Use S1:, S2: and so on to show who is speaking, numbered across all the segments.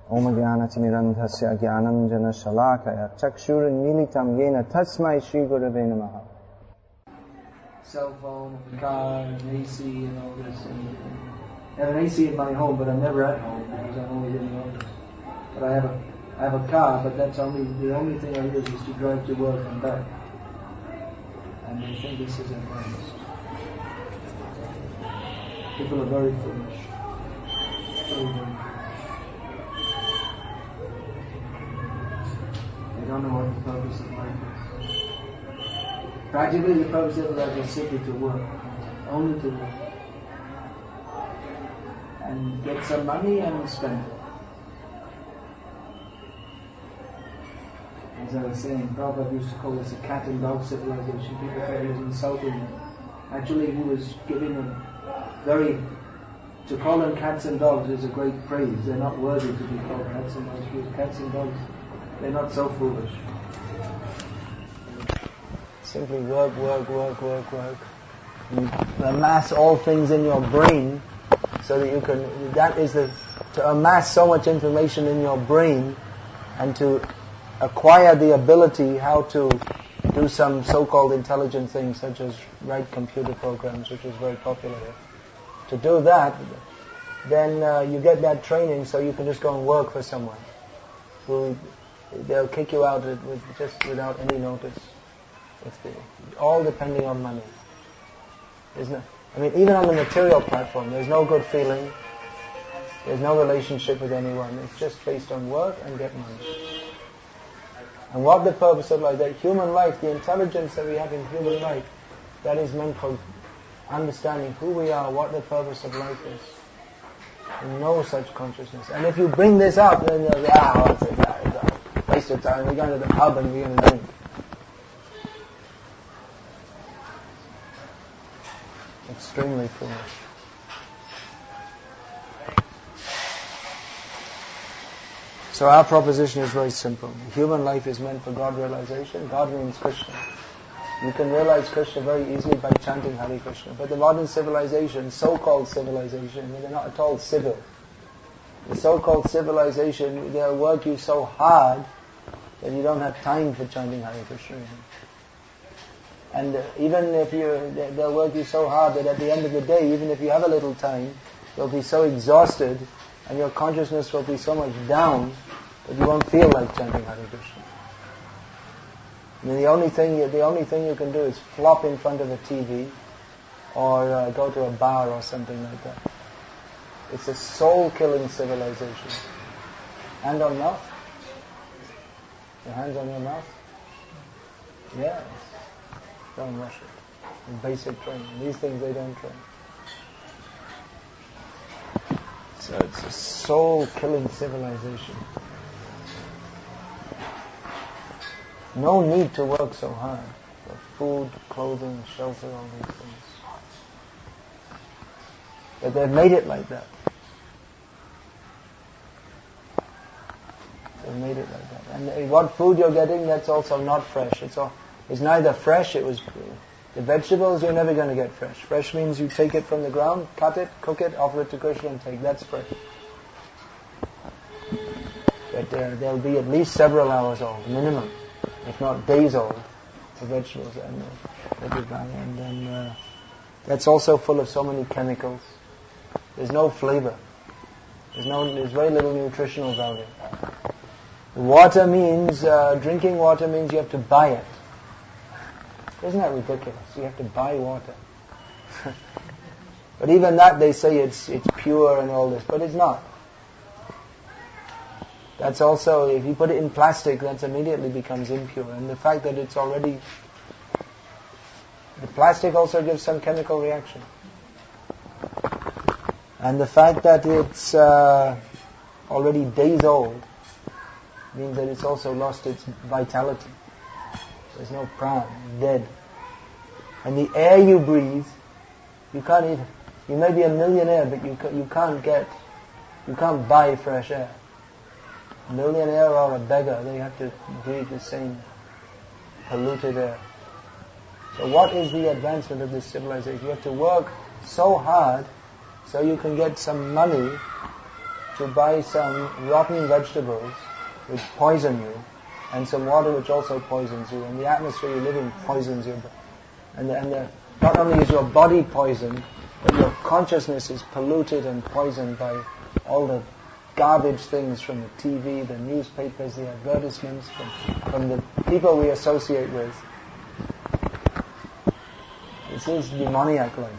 S1: Om Jnana-timirandhasya Jnananjana Shalakaya Chakshur-militam Yena Tasmai Shri Gurave Namaha.
S2: Cell phone, car, and AC and all this. And I have an AC in my home, but I'm never at home because I'm always in the office. But I have a car, but that's the only thing I use is to drive to work and back. And I think this is advanced. People are very foolish. Very, very foolish. They don't know what the purpose of life is. Practically, the purpose of life is simply to work, only to work, and get some money and spend it. As I was saying, Prabhupada used to call this a cat and dog civilization. People thought he was insulting them. Actually, he was giving them to call them cats and dogs is a great praise. They're not worthy to be called cats and dogs, because cats and dogs, they're not so foolish.
S1: Simply work. You amass all things in your brain so that you can, to amass so much information in your brain and to acquire the ability how to do some so-called intelligent things such as write computer programs, which is very popular here. To do that, then you get that training so you can just go and work for someone who they'll kick you out without any notice. All depending on money. Even on the material platform, there's no good feeling. There's no relationship with anyone. It's just based on work and get money. And what the purpose of life, that human life, the intelligence that we have in human life, that is meant for understanding who we are, what the purpose of life is. And no such consciousness. And if you bring this up, then you'll say, what's it? It's a waste of time. We're going to the pub and we're going to drink. Extremely foolish. So our proposition is very simple. Human life is meant for God realization. God means Krishna. You can realize Krishna very easily by chanting Hare Krishna. But the modern civilization, so-called civilization, they're not at all civil. The so-called civilization, they'll work you so hard that you don't have time for chanting Hare Krishna. And even if they'll work you so hard that at the end of the day, even if you have a little time, you'll be so exhausted and your consciousness will be so much down that you won't feel like chanting Hare Krishna. The only thing you can do is flop in front of a TV or go to a bar or something like that. It's a soul-killing civilization. Hand on mouth? Your hands on your mouth? Yes. Don't rush it. Basic training. These things they don't train. So it's a soul-killing civilization. No need to work so hard for food, clothing, shelter, all these things. But they've made it like that. They've made it like that. And what food you're getting, that's also not fresh. It's neither fresh, the vegetables you're never going to get fresh. Fresh means you take it from the ground, cut it, cook it, offer it to Krishna and take. That's fresh. But they'll be at least several hours old, minimum, if not days old, the vegetables and then that's also full of so many chemicals. There's no flavor. There's very little nutritional value. Water means, drinking water means you have to buy it. Isn't that ridiculous? You have to buy water. But even that they say it's pure and all this, but it's not. That's also, if you put it in plastic, that immediately becomes impure. And the fact that it's already, the plastic also gives some chemical reaction. And the fact that it's already days old means that it's also lost its vitality. There's no prana, dead. And the air you breathe, you can't even, you may be a millionaire, but you can't buy fresh air. A millionaire or a beggar, they have to breathe the same polluted air. So what is the advancement of this civilization? You have to work so hard so you can get some money to buy some rotten vegetables which poison you, and some water which also poisons you, and the atmosphere you live in poisons you. Not only is your body poisoned, but your consciousness is polluted and poisoned by all the garbage things from the TV, the newspapers, the advertisements, from the people we associate with. This is demoniac life.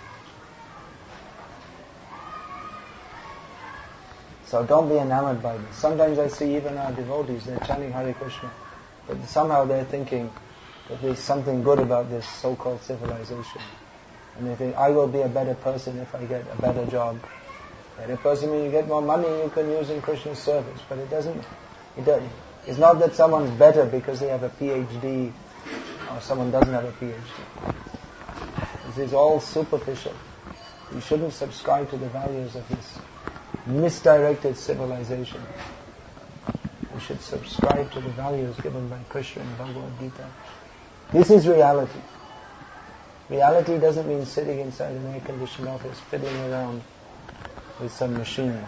S1: So don't be enamored by this. Sometimes I see even our devotees, they're chanting Hare Krishna, but somehow they're thinking that there's something good about this so-called civilization. And they think, I will be a better person if I get a better job. Better person means you get more money you can use in Krishna's service. But it's not that someone's better because they have a PhD or someone doesn't have a PhD. This is all superficial. You shouldn't subscribe to the values of this misdirected civilization. You should subscribe to the values given by Krishna in Bhagavad Gita. This is reality. Reality doesn't mean sitting inside an air-conditioned office, fiddling around with some machines.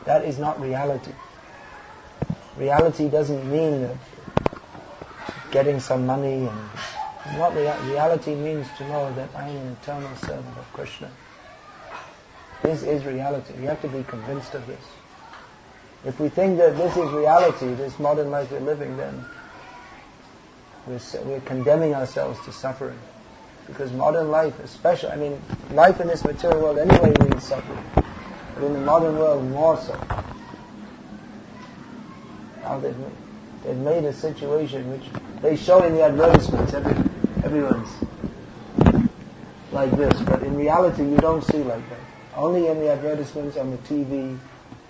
S1: That is not reality. Reality doesn't mean that getting some money and what reality means to know that I am an eternal servant of Krishna. This is reality. You have to be convinced of this. If we think that this is reality, this modern life we're living, then we're condemning ourselves to suffering. Because modern life, especially, life in this material world anyway means suffering. But in the modern world, more so. Now they've made a situation which they show in the advertisements. Everyone's like this. But in reality, you don't see like that. Only in the advertisements, on the TV,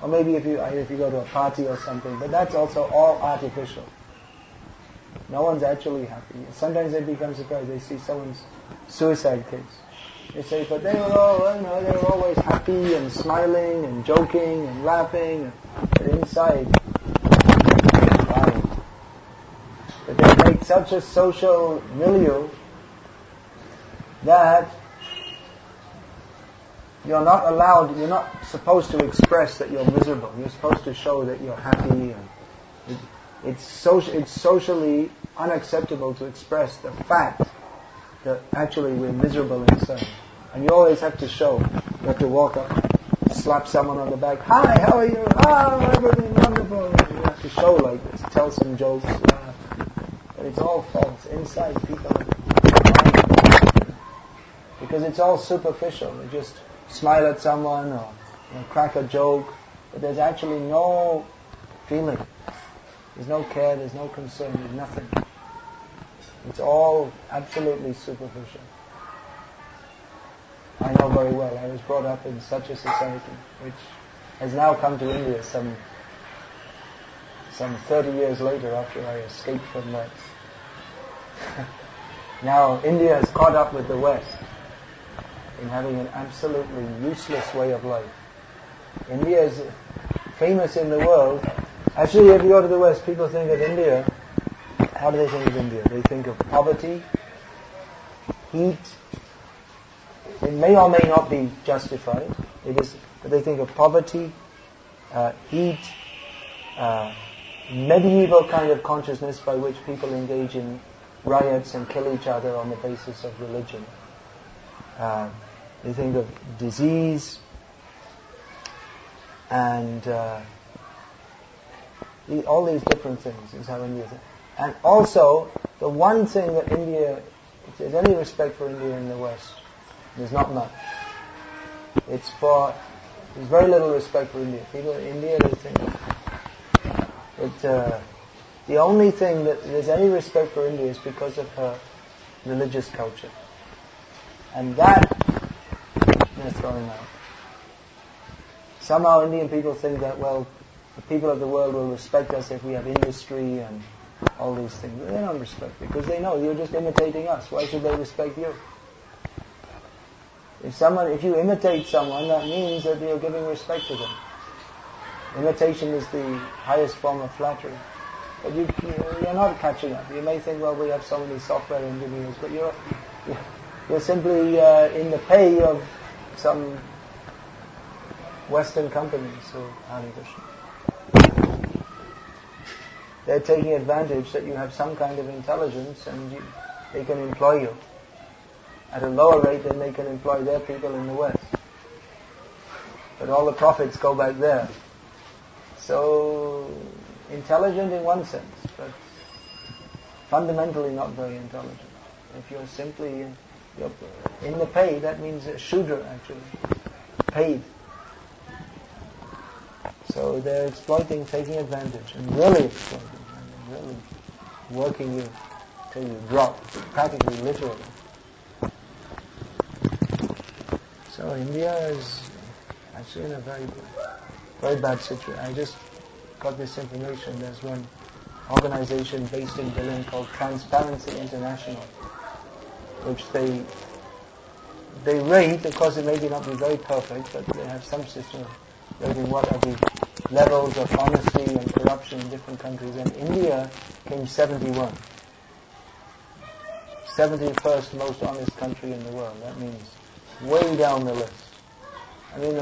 S1: or maybe if you go to a party or something. But that's also all artificial. No one's actually happy. Sometimes they become surprised. They see someone's suicide case. They say, but they were always happy and smiling and joking and laughing. But inside, lying. But they make such a social milieu that you're not supposed to express that you're miserable. You're supposed to show that you're happy. And it's socially unacceptable to express the fact that actually we're miserable inside. And you always have to show. You have to walk up, slap someone on the back. Hi, how are you? Oh, everything's wonderful. You have to show like this. Tell some jokes. Laugh. But it's all false. Inside people are lying. Because it's all superficial. They just smile at someone or crack a joke. But there's actually no feeling. There's no care, there's no concern, there's nothing. It's all absolutely superficial. I know very well. I was brought up in such a society which has now come to India some 30 years later after I escaped from that. Now India has caught up with the West in having an absolutely useless way of life. India is famous in the world. Actually, if you go to the West, people think of India. How do they think of India? They think of poverty, heat. It may or may not be justified. It is, but they think of poverty, heat, medieval kind of consciousness by which people engage in riots and kill each other on the basis of religion. They think of disease and all these different things is how India thinks. And also, the one thing that India, if there's any respect for India in the West, there's not much. There's very little respect for India. People in India, they think that the only thing that there's any respect for India is because of her religious culture. And that, they're throwing out. Somehow Indian people think that, well, the people of the world will respect us if we have industry and all these things. They don't respect because they know you're just imitating us. Why should they respect you? If you imitate someone, that means that you're giving respect to them. Imitation is the highest form of flattery. But you're not catching up. You may think, well, we have so many software engineers, but you're simply in the pay of some Western companies who Hare Krishna. They're taking advantage that you have some kind of intelligence and they can employ you at a lower rate than they can employ their people in the West. But all the profits go back there. So, intelligent in one sense, but fundamentally not very intelligent. If you're simply in the pay, that means a Shudra actually, paid. So they're exploiting, taking advantage, and really exploiting, and really working you till you drop, practically, literally. So India is actually in a very, very bad situation. I just got this information. There's one organization based in Berlin called Transparency International, which they rate. Of course, it may not be very perfect, but they have some system of rating what are the levels of honesty and corruption in different countries. And India came 71. 71st most honest country in the world. That means way down the list. I mean,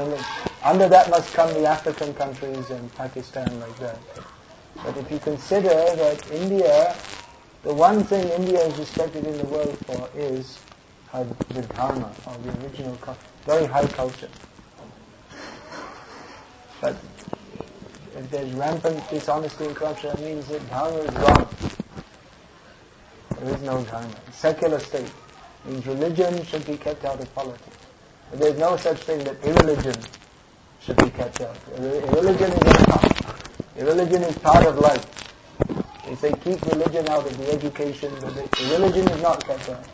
S1: under that must come the African countries and Pakistan like that. But if you consider that India, the one thing India is respected in the world for is the Dharma, or the original, very high culture. But if there's rampant dishonesty and corruption, that means that Dharma is wrong. There is no Dharma. Secular state means religion should be kept out of politics. But there's no such thing that irreligion should be kept out. Irreligion is part of life. They say keep religion out of the education, but religion is not kept out.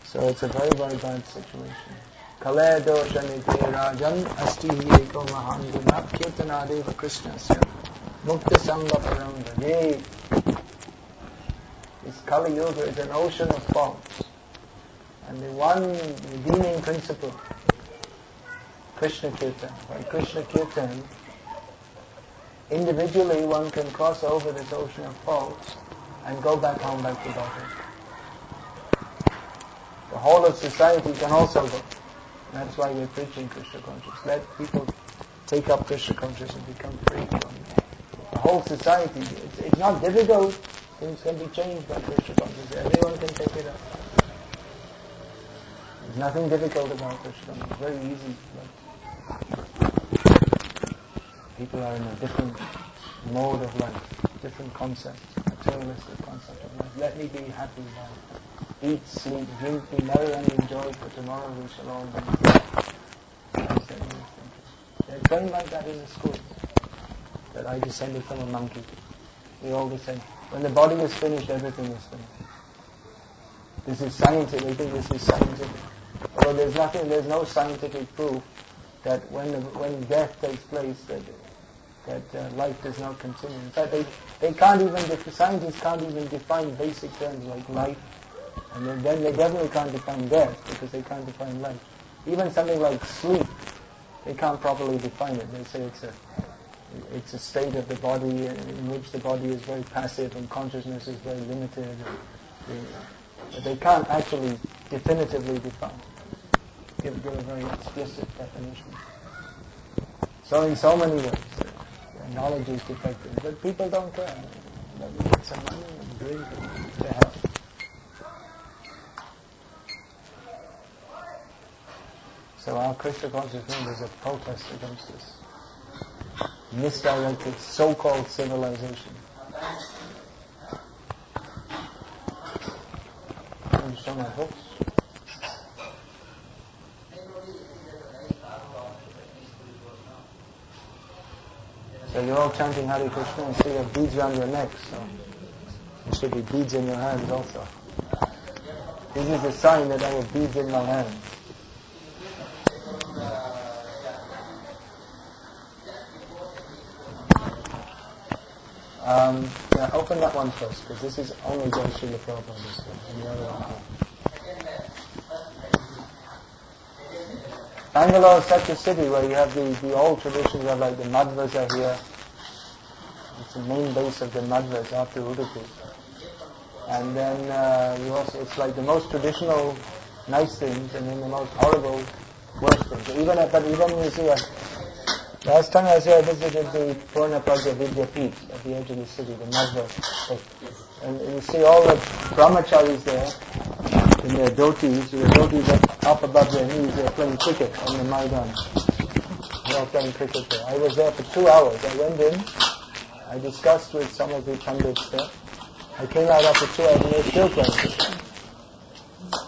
S1: So it's a very, very bad situation. Kale dosha nite rajan asti eko mahan guna kirtanadeva krishnasya mukta sangha param. This Kali Yuga is an ocean of faults. And the one redeeming principle, Krishna Kirtan. By Krishna Kirtan, individually one can cross over this ocean of faults and go back home back to Bhakti. The whole of society can also go. And that's why we're preaching Krishna consciousness. Let people take up Krishna consciousness and become free from the whole society. It's not difficult. Things can be changed by Krishna consciousness. Everyone can take it up. There's nothing difficult about Krishna. It's very easy. But people are in a different mode of life, different concepts, materialistic concept of life. Let me be happy now. Eat, sleep, drink, be merry and enjoy, for tomorrow we shall all be. They're trained like that in the schools. That I descended from a monkey. We all the same. When the body is finished, everything is finished. This is scientific. They think this is scientific. Although there's no scientific proof that when death takes place, that life does not continue. In fact, they can't even, scientists can't even define basic terms like life, and then they definitely can't define death because they can't define life. Even something like sleep, they can't properly define it. They say it's a state of the body in which the body is very passive and consciousness is very limited. But they can't actually definitively define. Give a very explicit definition. So in so many ways, knowledge is defective, but people don't care. They get some money and drink and they're happy. So our Krishna consciousness is a protest against this misdirected so-called civilization. Can you show my books? So you're all chanting Hare Krishna and still have beads around your neck, so there should be beads in your hands also. This is a sign that I have beads in my hands. Open that one first, because this is only Jai Srila Prabhupada this one, and the other one here. Bangalore is such a city where you have the old traditions of like the Madhvas are here. It's the main base of the Madhvas after Udupi. And then it's like the most traditional nice things, and then the most horrible worse things. But even you see, last time I visited the Purna Pragya Vidyapith at the edge of the city, the Madhva. And you see all the brahmacharis there, in their dhotis, the dhotis up above their knees, they're playing cricket on the Maidan. They're all playing cricket there. I was there for 2 hours. I went in, I discussed with some of the pundits there. I came out after 2 hours and they're still playing cricket.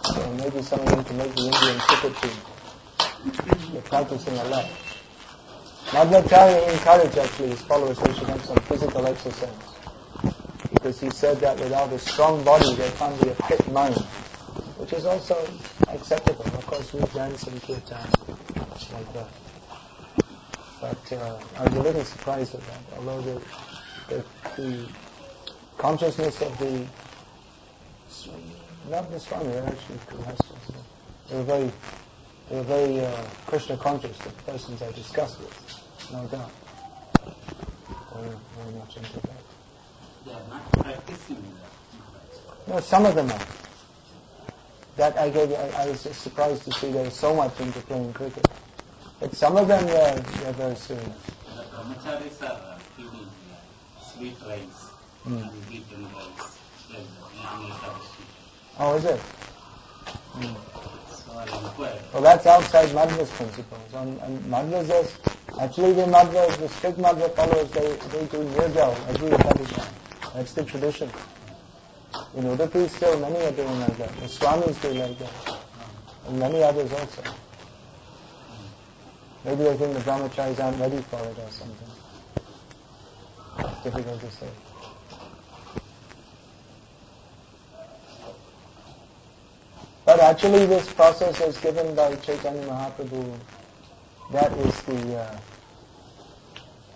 S1: So maybe some of them can make the Indian cricket team. They're practicing a lot. Madhvacharya encouraged actually his followers they should have some physical exercise. Because he said that without a strong body there can't be a fit mind. Which is also acceptable. Of course we dance in kirtan like that. But I was a little surprised at that. Although the consciousness of the not the Swami, they're actually Masters. They were very Krishna conscious, the persons I discussed with, no doubt. They were very much into that.
S3: They are not practicing that.
S1: No, some of them are. That I was just surprised to see they were so much into playing cricket. But some of them they're very serious.
S3: The brahmacharis are feeding sweet rice and beaten rice like that.
S1: Oh, is it?
S3: So I inquired.
S1: Well, that's outside Madhva's principles. And Madhva's actually the strict Madhva followers, they do nirjal every Ekadashi. That's the tradition. In Udupi still many are doing like that. The Swamis do like that. And many others also. Maybe they think the brahmacharis aren't ready for it or something. It's difficult to say. But actually this process is given by Chaitanya Mahaprabhu.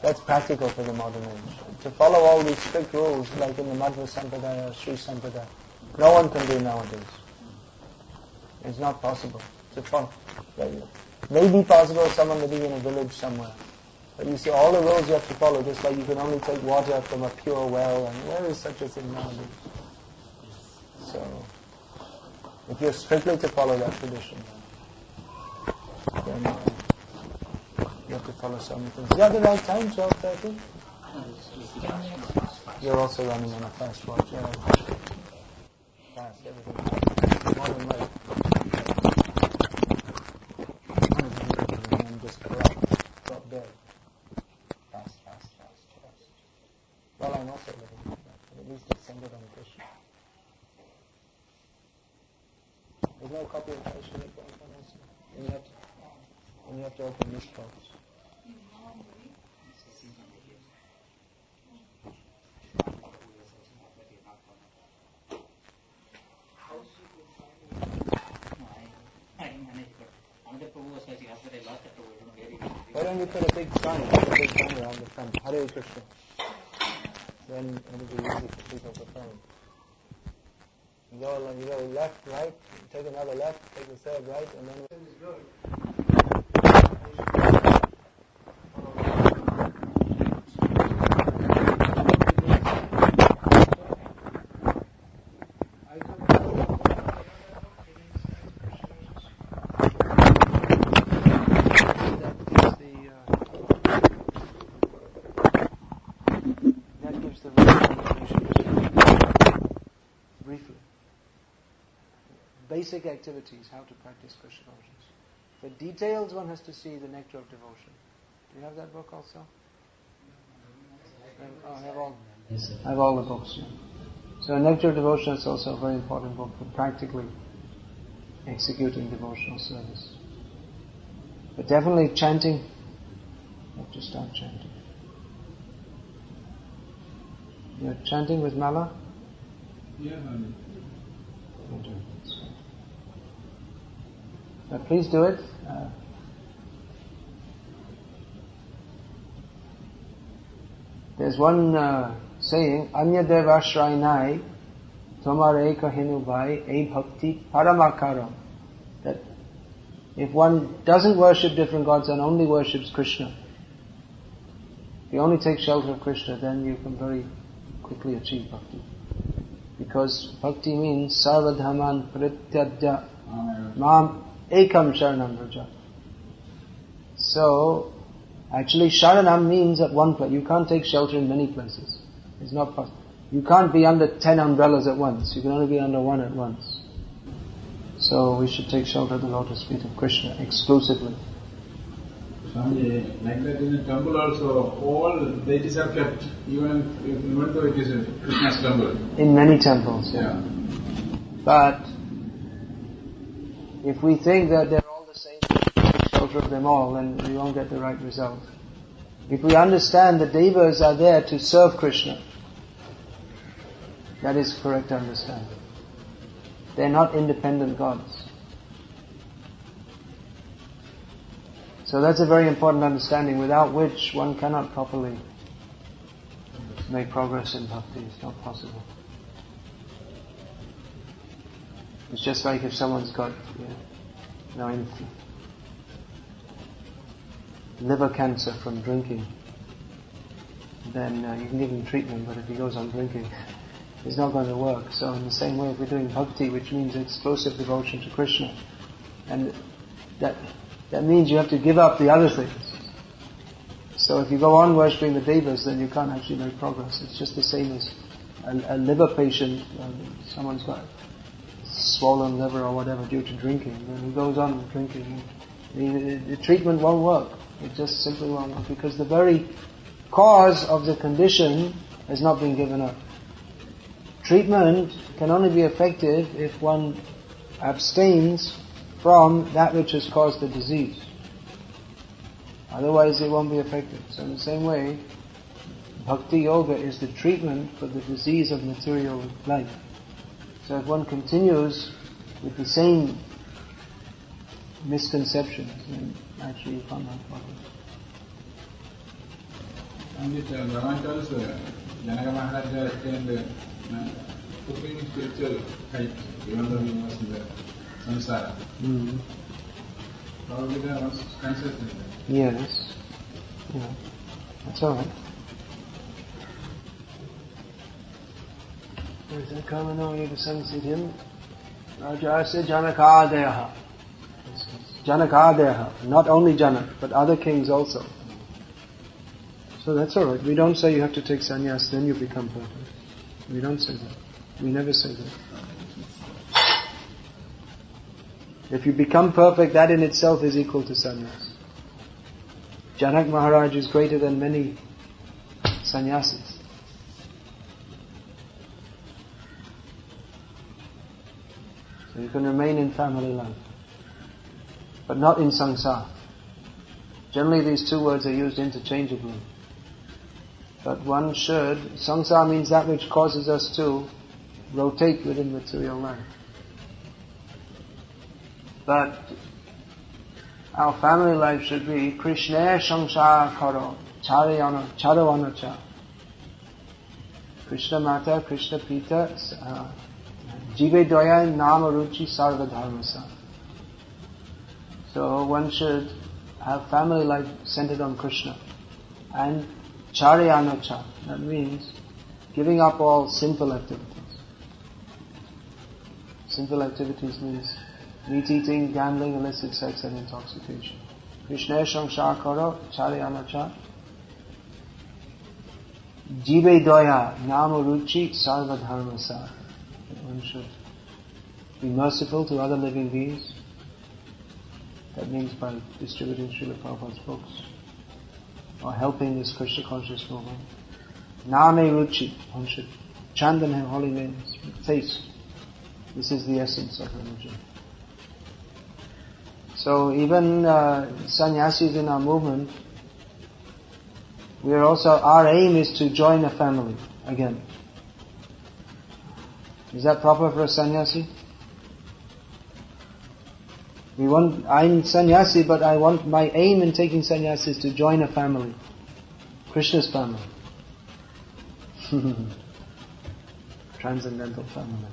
S1: That's practical for the modern age. To follow all these strict rules, like in the Madhva Sampradaya or Sri Sampradaya, no one can do nowadays. It's not possible to follow. It may be possible someone living in a village somewhere. But you see, all the rules you have to follow, just like you can only take water from a pure well, and where is such a thing nowadays? So, if you're strictly to follow that tradition, then you have to follow so many things. You have the right time, 12:30? You're also running on a fast watch. Fast, everything. More than right. And then just drop dead. Fast. Well, I'm also living like that. But at least it's centered on Krishna. There's no copy of Krishna also. And you have to open this box. Why don't you put a big sign around the front, Hare Krishna. Then it'll be easy for people to find. You go left, right, take another left, take a third right, and then it is good. Basic activities, how to practice Krishna consciousness. For details, one has to see the Nectar of Devotion. Do you have that book also? I have all the books. So Nectar of Devotion is also a very important book for practically executing devotional service. But definitely chanting, you have to start chanting. You're chanting with mala?
S4: Yeah.
S1: But please do it. There's one saying, Anya Deva Shrainai Tomare Kahinubai E Bhakti Paramakaram. That if one doesn't worship different gods and only worships Krishna, if you only take shelter of Krishna, then you can very quickly achieve bhakti. Because bhakti means Sarvadhaman Prityaja Mam Ekam Sharanam Vraja. So, actually Sharanam means at one place. You can't take shelter in many places. It's not possible. You can't be under 10 umbrellas at once. You can only be under one at once. So we should take shelter at the lotus feet of Krishna exclusively.
S4: Swami, like that in a temple also, all deities are kept, even though it is a Krishna's temple.
S1: In many temples.
S4: Yeah.
S1: But if we think that they're all the same, take shelter of them all, then we won't get the right result. If we understand the devas are there to serve Krishna, that is correct understanding. They're not independent gods. So that's a very important understanding, without which one cannot properly make progress in bhakti. It's not possible. It's just like if someone's got, liver cancer from drinking, then you can give him treatment, but if he goes on drinking, it's not going to work. So in the same way, if we're doing bhakti, which means exclusive devotion to Krishna, and that means you have to give up the other things. So if you go on worshipping the devas, then you can't actually make progress. It's just the same as a liver patient. Someone's got swollen liver or whatever due to drinking, then he goes on drinking. The treatment won't work. It just simply won't work, because the very cause of the condition has not been given up. Treatment can only be effective if one abstains from that which has caused the disease. Otherwise it won't be effective. So in the same way, bhakti yoga is the treatment for the disease of material life. So if one continues with the same misconceptions, then actually you can't have progress.
S4: And it Bhagavan tells Janaka Maharaja attained supreme spiritual height, even though he was in the samsara.
S1: Mm-hmm.
S4: Probably there was consciousness.
S1: Yes. Yeah. That's alright. There's a Kamano Yavasansiddhim Rajasa Janakadeha. Janakadeha. Not only Janak, but other kings also. So that's alright. We don't say you have to take sannyas, then you become perfect. We don't say that. We never say that. If you become perfect, that in itself is equal to sannyas. Janak Maharaj is greater than many sannyasis. So you can remain in family life, but not in samsara. Generally these two words are used interchangeably. But one should, samsara means that which causes us to rotate within material life. But our family life should be Krishna samsara karo charavana cha. Krishna mata, Krishna pita, jive doya nama ruchi sarva dharmasa. So one should have family life centered on Krishna. And charayana cha, that means giving up all sinful activities. Sinful activities means meat eating, gambling, illicit sex and intoxication. Krishna samsara karo charayana cha. Jive doya nama ruchi sarva dharmasa. One should be merciful to other living beings. That means by distributing Srila Prabhupada's books or helping this Krishna conscious movement. Name ruchi, one should chant and have holy names, taste. This is the essence of religion. So even sannyasis in our movement, we are also, our aim is to join a family again. Is that proper for a sannyasi? I'm sannyasi, but I want, my aim in taking sannyasi is to join a family. Krishna's family. Transcendental family.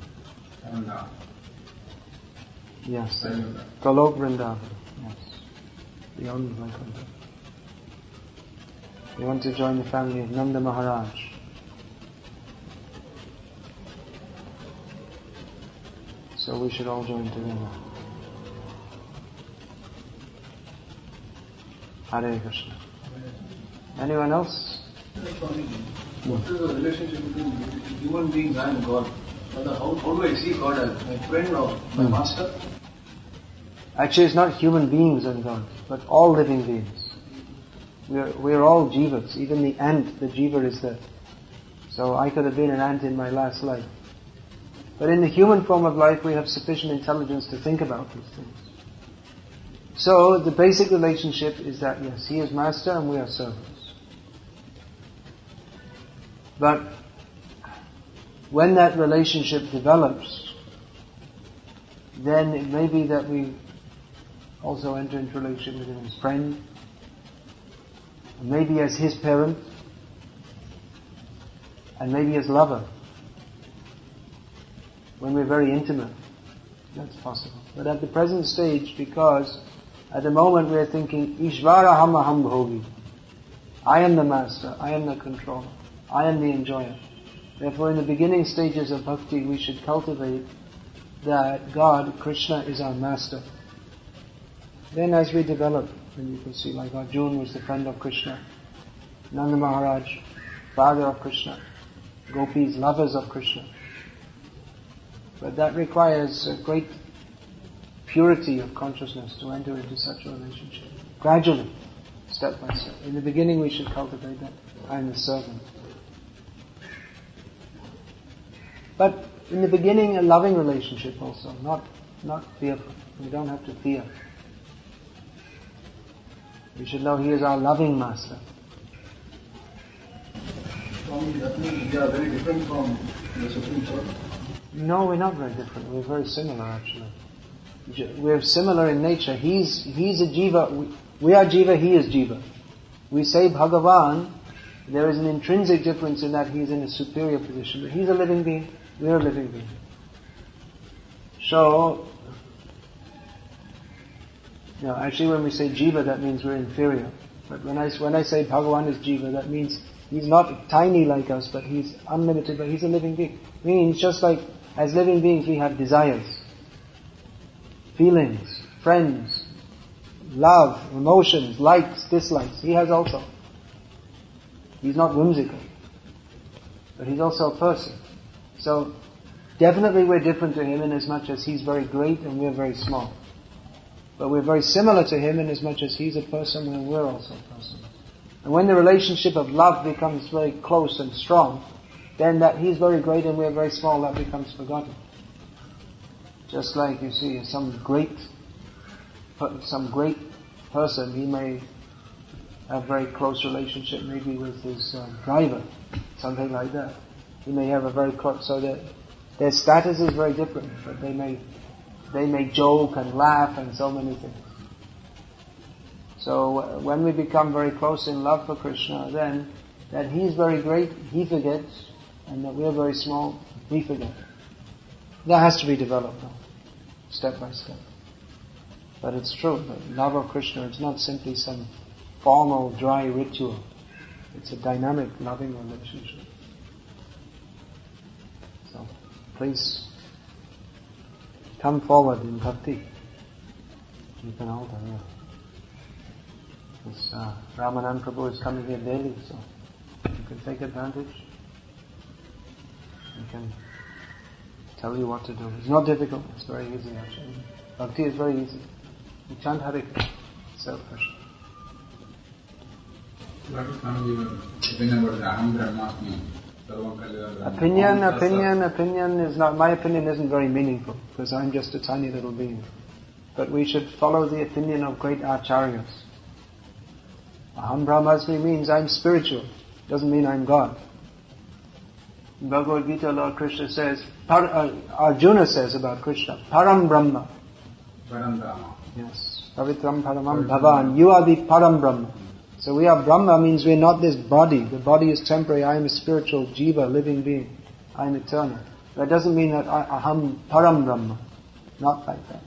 S1: Yes. Golok Vrindavan. Yes. Beyond Vaikuntha. We want to join the family of Nanda Maharaj. So we should all join together. Hare Krishna. Anyone else?
S5: What is the relationship between human beings and God? How do I see God as my friend or my master?
S1: Actually, it's not human beings and God, but all living beings. We are all jivas. Even the ant, the jiva is there. So I could have been an ant in my last life. But in the human form of life, we have sufficient intelligence to think about these things. So the basic relationship is that, yes, he is master and we are servants. But when that relationship develops, then it may be that we also enter into a relationship with him as friend, and maybe as his parent, and maybe as lover. When we're very intimate, that's possible. But at the present stage, because at the moment we're thinking, Ishvara ham aham bhogi. I am the master, I am the controller, I am the enjoyer. Therefore in the beginning stages of bhakti we should cultivate that God, Krishna, is our master. Then as we develop, and you can see like Arjuna was the friend of Krishna, Nanda Maharaj, father of Krishna, gopis, lovers of Krishna. But that requires a great purity of consciousness to enter into such a relationship. Gradually, step by step. In the beginning we should cultivate that. I am the servant. But in the beginning a loving relationship also, not fearful. We don't have to fear. We should know he is our loving master.
S5: Swami, that means we are very different from the Supreme Lord.
S1: No, we're not very different. We're very similar actually. We're similar in nature. He's a jiva. We are jiva, he is jiva. We say Bhagavan, there is an intrinsic difference in that he is in a superior position. But he's a living being, we are a living being. So, actually when we say jiva, that means we're inferior. But when I say Bhagavan is jiva, that means he's not tiny like us, but he's unlimited, but he's a living being. Means just like as living beings we have desires, feelings, friends, love, emotions, likes, dislikes. He has also. He's not whimsical, but he's also a person. So definitely we're different to him in as much as he's very great and we're very small. But we're very similar to him in as much as he's a person and we're also a person. And when the relationship of love becomes very close and strong, then that he's very great and we're very small, that becomes forgotten. Just like you see some great person, he may have a very close relationship maybe with his driver, something like that. He may have a very close, so that their status is very different, but they may joke and laugh and so many things. So when we become very close in love for Krishna, then that he's very great, he forgets, and that we're very small, we forget. That has to be developed now, step by step. But it's true, that love of Krishna is not simply some formal, dry ritual. It's a dynamic, loving relationship. So, please come forward in bhakti. You can alter, yeah. This Ramanand Prabhu is coming here daily, so you can take advantage. He can tell you what to do. It's not difficult, it's very easy actually. Bhakti is very easy. You chant Hare Krishna, self-Krishna.
S4: What is Swami opinion about the Aham Brahmasmi?
S1: Opinion is not, my opinion isn't very meaningful, because I'm just a tiny little being. But we should follow the opinion of great acharyas. Aham Brahmasmi means I'm spiritual, doesn't mean I'm God. In Bhagavad Gita, Lord Krishna says, Arjuna says about Krishna, Param Brahma.
S4: Param Brahma.
S1: Yes. Pavitram Paramam Bhavan. You are the Param Brahma. So we are Brahma means we're not this body. The body is temporary. I am a spiritual jiva, living being. I am eternal. That doesn't mean that Aham Param Brahma. Not like that.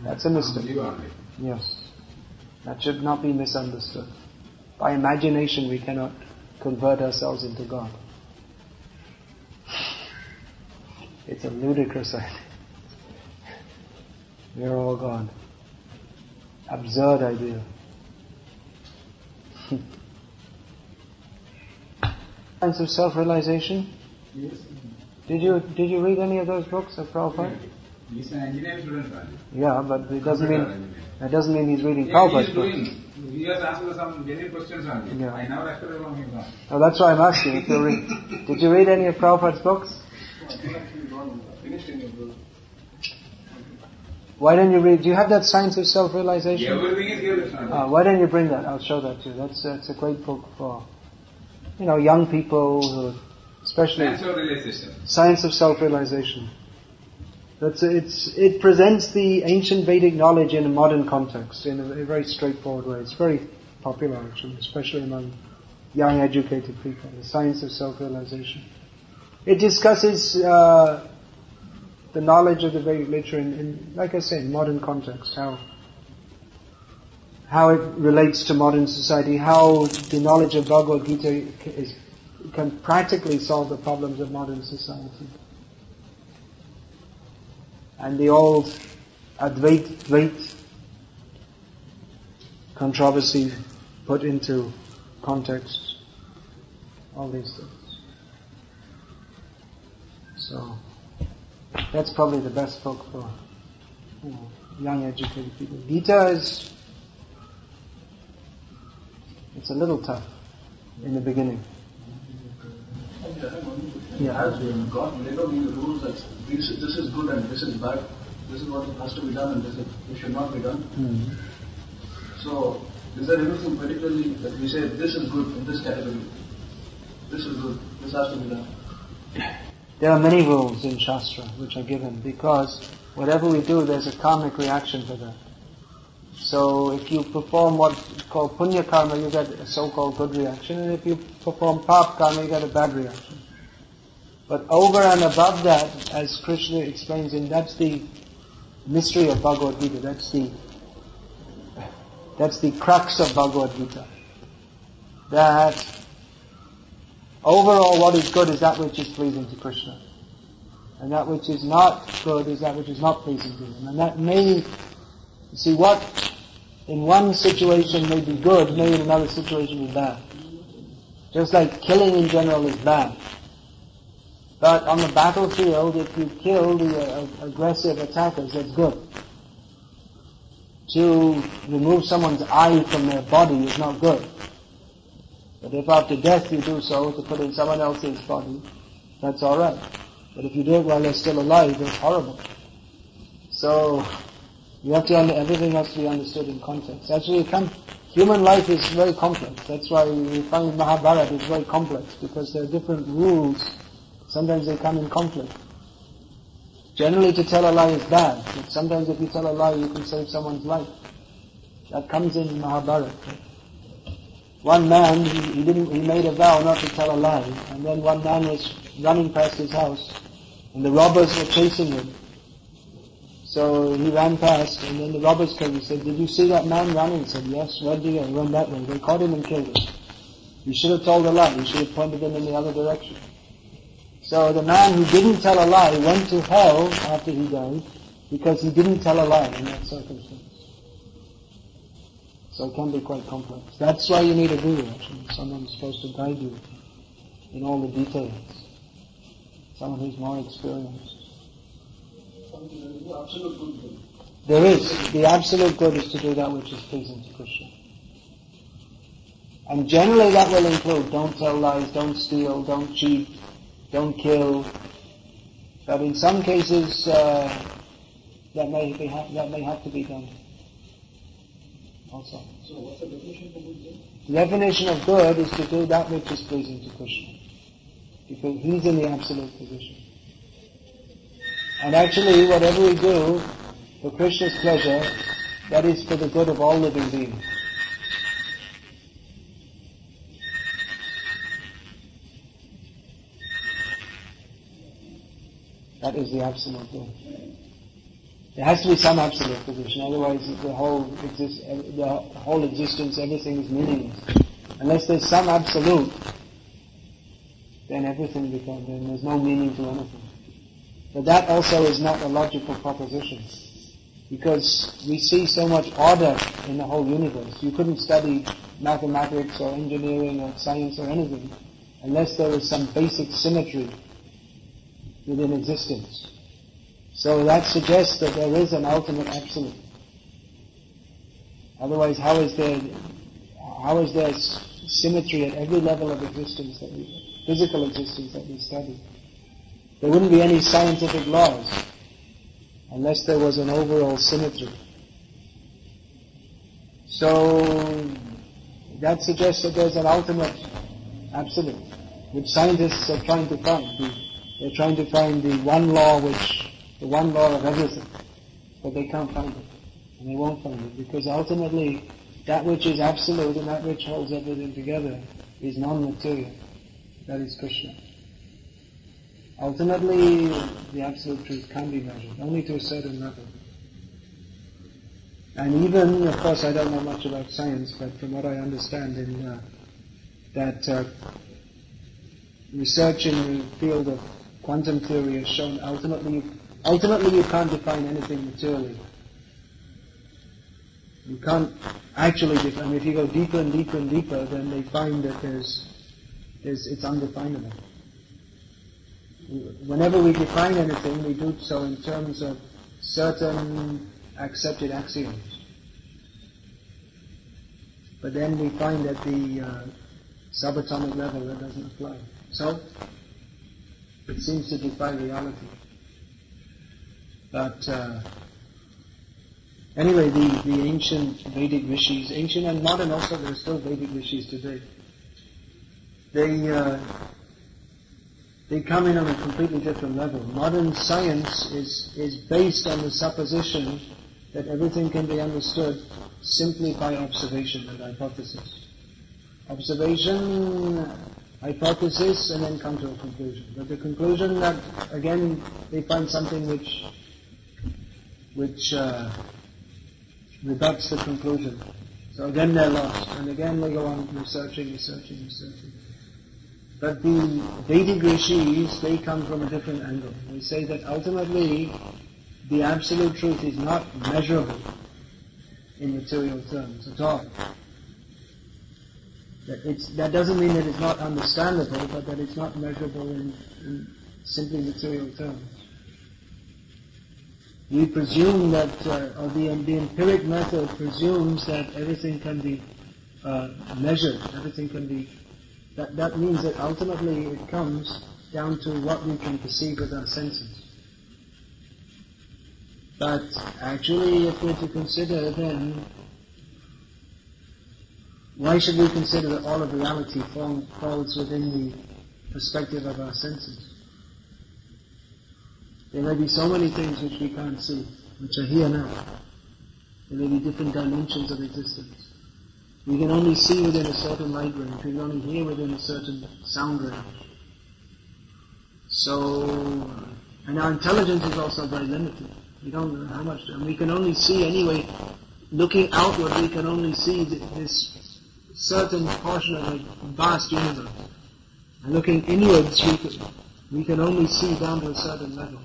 S1: That's a mistake. Yes. That should not be misunderstood. By imagination we cannot convert ourselves into God. It's a ludicrous idea. We are all God. Absurd idea. Science of Self-Realization?
S4: Yes.
S1: Did you read any of those books of Prabhupada?
S4: He's an engineering student, Raju.
S1: Yeah, but it doesn't mean he's reading
S4: Yeah,
S1: Prabhupada's
S4: he's
S1: books.
S4: doing. He has asked some genuine questions on it.
S1: Yeah.
S4: I never expected from him.
S1: Oh, that's why I'm asking. If you read, did you read any of Prabhupada's books?
S5: I actually don't finished any of those.
S1: Why don't you read? Do you have that Science of Self-Realization?
S4: Everything is here, Krishna.
S1: Why don't you bring that? I'll show that to you. That's a great book for, young people who, especially
S4: Science of realization.
S1: Science of Self-Realization. It presents the ancient Vedic knowledge in a modern context in a very straightforward way. It's very popular actually, especially among young educated people. The Science of Self-Realization. It discusses the knowledge of the Vedic literature in, like I say, in modern context. How it relates to modern society. How the knowledge of Bhagavad Gita can practically solve the problems of modern society. And the old Advait controversy put into context. All these things. So, that's probably the best book for young educated people. Gita it's a little tough in the beginning.
S5: Yeah, as God laid out the rules that this is good and this is bad, this is what has to be done and this should not be done.
S1: Mm-hmm.
S5: So, is there anything particularly that we say this is good in this category? This is good, this has to be done.
S1: There are many rules in Shastra which are given because whatever we do, there's a karmic reaction for that. So if you perform what's called punya karma, you get a so-called good reaction, and if you perform pap karma, you get a bad reaction. But over and above that, as Krishna explains that's the mystery of Bhagavad Gita, that's the crux of Bhagavad Gita. That overall what is good is that which is pleasing to Krishna. And that which is not good is that which is not pleasing to him. And that may, you see, what in one situation may be good, may in another situation be bad. Just like killing in general is bad. But on the battlefield, if you kill the aggressive attackers, that's good. To remove someone's eye from their body is not good. But if after death you do so, to put in someone else's body, that's alright. But if you do it while they're still alive, it's horrible. So, you have to everything has to be understood in context. Actually, human life is very complex. That's why we find Mahabharata is very complex, because there are different rules. Sometimes they come in conflict. Generally, to tell a lie is bad, but sometimes if you tell a lie, you can save someone's life. That comes in Mahabharata. One man, he made a vow not to tell a lie, and then one man was running past his house, and the robbers were chasing him. So he ran past, and then the robbers came and said, "Did you see that man running?" He said, "Yes, where did he go?" He went that way. They caught him and killed him. You should have told a lie. You should have pointed him in the other direction. So the man who didn't tell a lie went to hell after he died, because he didn't tell a lie in that circumstance. So it can be quite complex. That's why you need a guru, actually. Someone who's supposed to guide you in all the details. Someone who's more experienced.
S5: Absolute good.
S1: There is. The absolute good is to do that which is pleasing to Krishna. And generally that will include don't tell lies, don't steal, don't cheat, don't kill. But in some cases that may have to be done also.
S5: So what's the definition of good?
S1: The definition of good is to do that which is pleasing to Krishna. Because he's in the absolute position. And actually, whatever we do for Krishna's pleasure, that is for the good of all living beings. That is the absolute good. There has to be some absolute position, otherwise the whole existence, everything is meaningless. Unless there's some absolute, then then there's no meaning to anything. But that also is not a logical proposition. Because we see so much order in the whole universe. You couldn't study mathematics or engineering or science or anything unless there is some basic symmetry within existence. So that suggests that there is an ultimate absolute. Otherwise, how is there symmetry at every level of existence, physical existence that we study? There wouldn't be any scientific laws unless there was an overall symmetry. So that suggests that there's an ultimate absolute, which scientists are trying to find. They're trying to find the one law of everything, but they can't find it, and they won't find it, because ultimately that which is absolute and that which holds everything together is non-material. That is Krishna. Ultimately, the absolute truth can't be measured, only to a certain level. And even, of course, I don't know much about science, but from what I understand in that research in the field of quantum theory has shown ultimately you can't define anything materially. You can't actually define. If you go deeper and deeper and deeper, then they find that it's undefinable. Whenever we define anything, we do so in terms of certain accepted axioms. But then we find at the subatomic level that doesn't apply. So, it seems to defy reality. But anyway, the ancient Vedic rishis, ancient and modern also, there are still Vedic rishis today. They come in on a completely different level. Modern science is based on the supposition that everything can be understood simply by observation and hypothesis. Observation, hypothesis, and then come to a conclusion. But the conclusion that, again, they find something which rebuts the conclusion. So again they're lost, and again they go on researching. But the Vedic rishis, they come from a different angle. They say that ultimately the absolute truth is not measurable in material terms at all. That doesn't mean that it's not understandable, but that it's not measurable in simply material terms. We presume that, or the empiric method presumes that everything can be measured, everything can be. That means that ultimately it comes down to what we can perceive with our senses. But actually, if we're to consider, then why should we consider that all of reality falls within the perspective of our senses? There may be so many things which we can't see, which are here now. There may be different dimensions of existence. We can only see within a certain light range. We can only hear within a certain sound range. So, and our intelligence is also very limited. We don't know how much, and we can only see anyway, looking outward, we can only see this certain portion of a vast universe. And looking inwards, we can only see down to a certain level.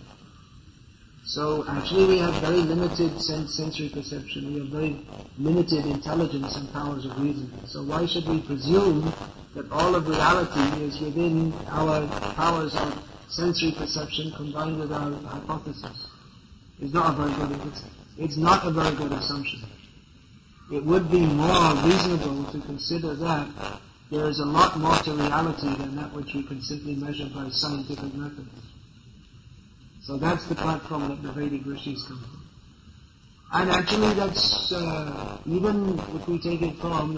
S1: So actually we have very limited sensory perception, we have very limited intelligence and powers of reason. So why should we presume that all of reality is within our powers of sensory perception combined with our hypothesis? It's not a very good assumption. It would be more reasonable to consider that there is a lot more to reality than that which we can simply measure by scientific methods. So that's the platform that the Vedic rishis come from. And actually that's, even if we take it from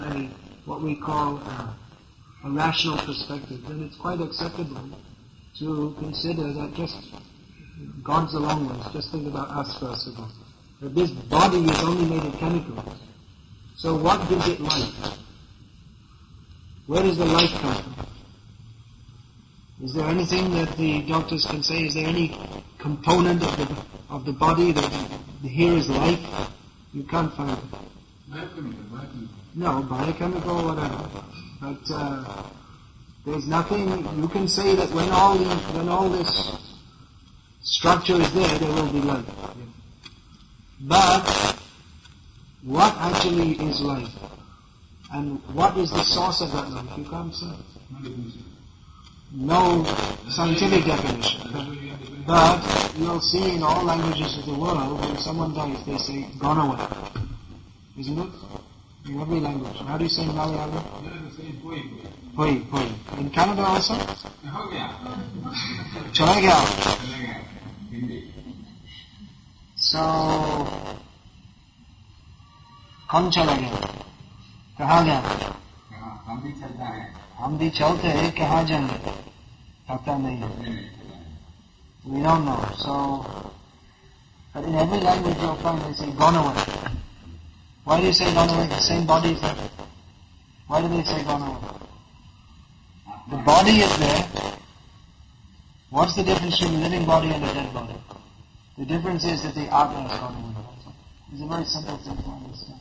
S1: what we call a rational perspective, then it's quite acceptable to consider that just God's the long ways. Just think about us first of all. That this body is only made of chemicals. So what gives it life? Where does the life come from? Is there anything that the doctors can say? Is there any component of the body that here is life? You can't find it.
S4: Biochemical.
S1: No, biochemical, whatever. But there's nothing. You can say that when all this structure is there will be life.
S2: But what actually is life? And what is the source of that life? You can't say. No scientific definition. But you'll see in all languages of the world, when someone dies, they say, gone away. Isn't it? In every language. How do you say in Malayalam? Poi. In Canada also? Chala gaya. So, कौन चला गया? कहाँ गया? हम भी चलते हैं, कहाँ जाएंगे? पता नहीं. We don't know. So, but in every language you'll find they say gone away. Why do you say gone away? The same body is there. Why do they say gone away? The body is there. What's the difference between a living body and a dead body? The difference is that the Atma is gone away. It's a very simple thing to understand.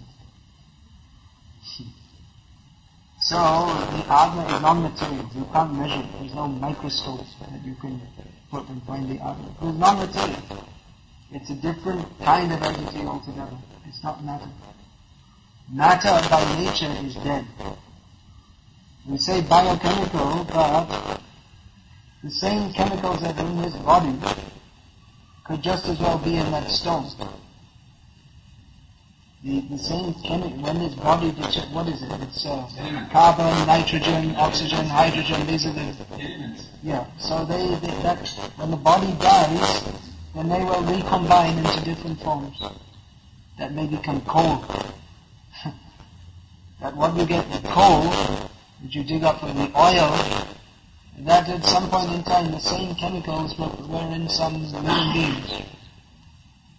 S2: So, the Atma is non-material. You can't measure it. There's no microscope that you can put and find the Atma. It's non-material. It's a different kind of entity altogether. It's not matter. Matter by nature is dead. We say biochemical, but the same chemicals that are in his body could just as well be in that stone. The same chemical, when his body, what is it? It's carbon, nitrogen, oxygen, hydrogen, these are the elements. Yeah, so that when the body dies, then they will recombine into different forms that may become coal. That what you get with coal, that you dig up from the oil, that at some point in time the same chemicals were in some living beings.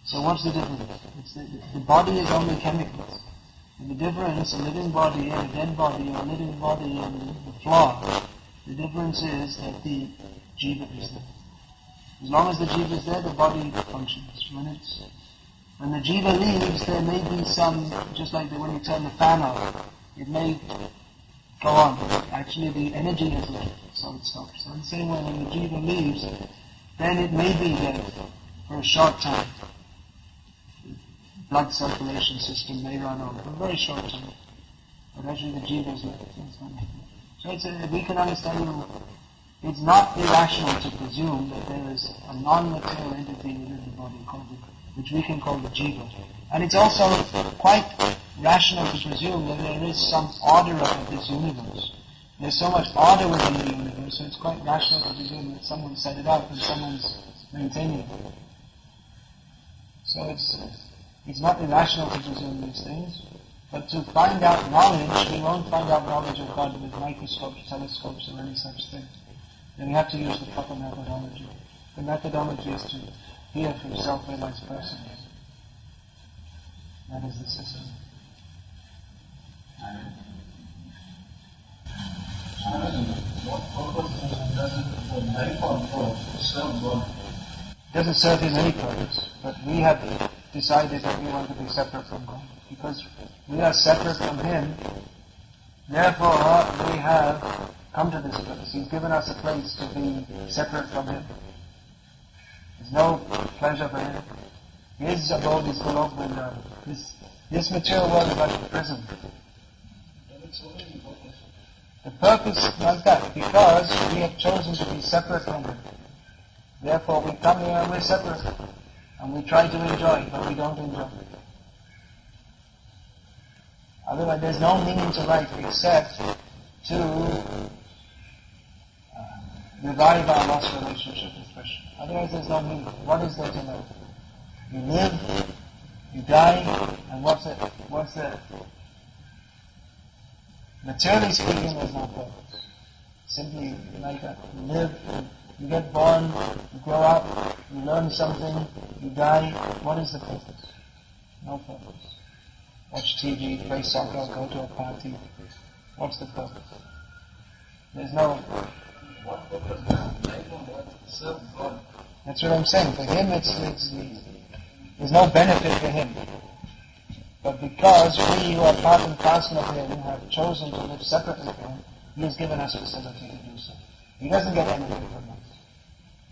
S2: So what's the difference? The body is only chemicals. And the difference, a living body and a dead body, or a living body and the floor, the difference is that the jiva is there. As long as the jiva is there, the body functions. When the jiva leaves, there may be some, just like when you turn the fan off, it may go on. Actually, the energy has left, so it stops. So in the same way, when the jiva leaves, then it may be there for a short time. Blood circulation system may run on for a very short time. But actually the jiva is left. So we can understand, it's not irrational to presume that there is a non-material entity within the body which we can call the jiva. And it's also quite rational to presume that there is some order of this universe. There's so much order within the universe, so it's quite rational to presume that someone set it up and someone's maintaining it. So it's not irrational to presume these things, but to find out knowledge, we won't find out knowledge of God with microscopes, telescopes, or any such thing. Then we have to use the proper methodology. The methodology is to hear from self-realized persons. That is the system. It doesn't serve him any purpose, but we have decided that we want to be separate from God. Because we are separate from Him, therefore we have come to this place. He's given us a place to be separate from Him. There's no pleasure for Him. His abode is full of Vrindavan. This material world is like a prison. The purpose like that, because we have chosen to be separate from Him. Therefore we come here and we're separate. And we try to enjoy, but we don't enjoy. Otherwise there's no meaning to life except to revive our lost relationship with Krishna. Otherwise there's no meaning. What is there to live? You live, you die, and what's it? Materially speaking, there's no purpose. Simply like that. You live, you get born, you grow up, you learn something, you die. What is the purpose? No purpose. Watch TV, play soccer, go to a party. What's the purpose? There's no... What purpose? Serve God. That's what I'm saying. For him, there's no benefit for him. But because we who are part and parcel of him have chosen to live separately from him, he has given us facility to do so. He doesn't get anything from us.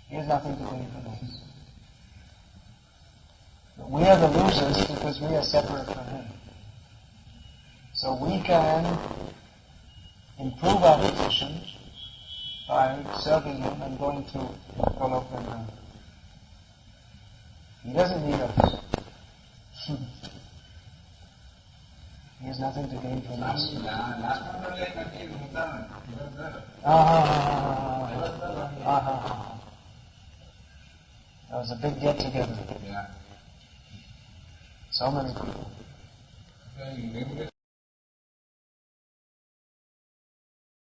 S2: He has nothing to gain from us.
S1: We are the losers because we are separate from Him. So we can improve our position by serving Him and going to Goloka and Dham. He doesn't need us. He has nothing to gain from us. There was a big get together.
S4: Yeah.
S1: So many people.
S4: Regular